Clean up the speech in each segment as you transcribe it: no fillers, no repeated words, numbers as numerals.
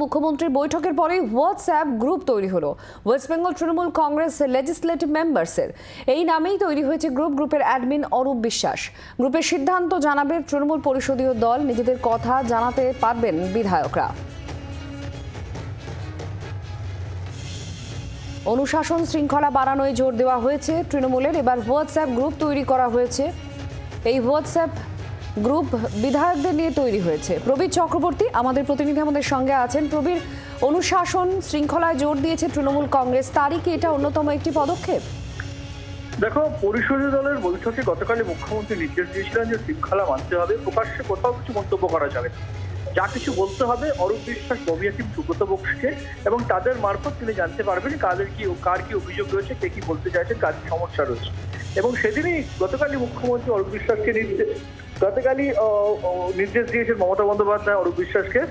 মুখ্যমন্ত্রীর বৈঠকের পরেই হোয়াটসঅ্যাপ গ্রুপ তৈরি হলো ওয়েস্ট বেঙ্গল তৃণমূল কংগ্রেস লেজিসলেটিভ মেম্বার্সের। এই নামেই তৈরি হয়েছে গ্রুপের অ্যাডমিন অরূপ বিশ্বাস। গ্রুপের সিদ্ধান্ত জানাবে তৃণমূল পরিষদীয় দল, নিজেদের কথা জানাতে পারবেন বিধায়করা। অনুশাসন শৃঙ্খলা বাড়ানোয় জোর দেওয়া হয়েছে তৃণমূলের। এবার হোয়াটসঅ্যাপ গ্রুপ তৈরি করা হয়েছে। এই হোয়াটসঅ্যাপ গ্রুপ বিধায়কদের নিয়ে তৈরি হয়েছে। প্রবীর চক্রবর্তী আমাদের প্রতিনিধি আমাদের সঙ্গে আছেন। প্রবীর, অনুশাসন শৃঙ্খলায় জোর দিয়েছে তৃণমূল কংগ্রেস, তারই কি এটা অন্যতম একটি পদক্ষেপ? দেখো, পরিষদীয় দলের বৈঠকে গতকালই মুখ্যমন্ত্রী নির্দেশ দিয়েছিলেন যে শৃঙ্খলা মানতে হবে, প্রকাশ্যে কোথাও কিছু মন্তব্য করা যাবে না, যা কিছু বলতে হবে অরূপ বিশ্বাস, ববি হাকিম, সুব্রত বক্সিকে, এবং তাদের মারফত তিনি জানতে পারবেন কার কি অভিযোগ রয়েছে, কে কি বলতে চাইছেন, কার কি সমস্যা রয়েছে। এবং সেদিনই গতকালই মুখ্যমন্ত্রী অরূপ বিশ্বাসকে নির্দেশ দিয়েছেন মমতা বন্দ্যোপাধ্যায় অরূপ বিশ্বাসকে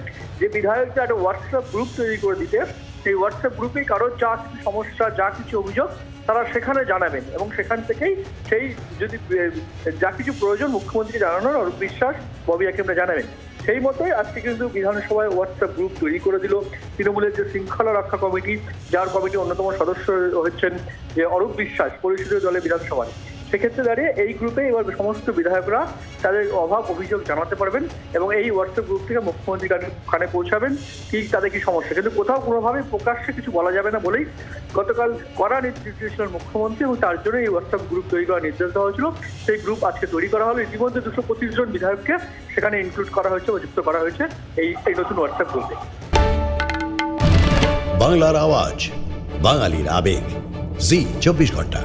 যে বিধায়কদের একটা হোয়াটসঅ্যাপ গ্রুপ তৈরি করে দিতে। সেই হোয়াটসঅ্যাপ গ্রুপে কারোর যা কিছু সমস্যা, যা কিছু অভিযোগ তারা সেখানে জানাবেন, এবং সেখান থেকেই সেই যদি যা কিছু প্রয়োজন মুখ্যমন্ত্রীকে জানানোর অরূপ বিশ্বাস, ববি হাকিমরা জানাবেন। সেই মতোই আজকে কিন্তু বিধানসভায় হোয়াটসঅ্যাপ গ্রুপ তৈরি করে দিল তৃণমূলের যে শৃঙ্খলা রক্ষা কমিটি, যার কমিটির অন্যতম সদস্য হচ্ছেন যে অরূপ বিশ্বাস, পরিষদীয় দলের বিধানসভায়। সেক্ষেত্রে দাঁড়িয়ে এই গ্রুপে এবার সমস্ত বিধায়করা তাদের অভাব অভিযোগ জানাতে পারবেন, এবং এই হোয়াটসঅ্যাপ গ্রুপ থেকে মুখ্যমন্ত্রীর কানে পৌঁছাবেন কি তাদের কি সমস্যা। কিন্তু কোথাও কোনোভাবে প্রকাশ্যে কিছু বলা যাবে না বলেই গতকাল কড়া নির্দেশ দিয়েছিলেন মুখ্যমন্ত্রী, এবং তার জন্য এই হোয়াটসঅ্যাপ গ্রুপ তৈরি করার নির্দেশ দেওয়া হয়েছিল। সেই গ্রুপ আজকে তৈরি করা হলো। ইতিমধ্যে 225 জন বিধায়ককে সেখানে ইনক্লুড করা হয়েছে বা যুক্ত করা হয়েছে এই নতুন হোয়াটসঅ্যাপ গ্রুপে। বাংলার আওয়াজ, বাঙালির আবেগ, জি 24 ঘন্টা।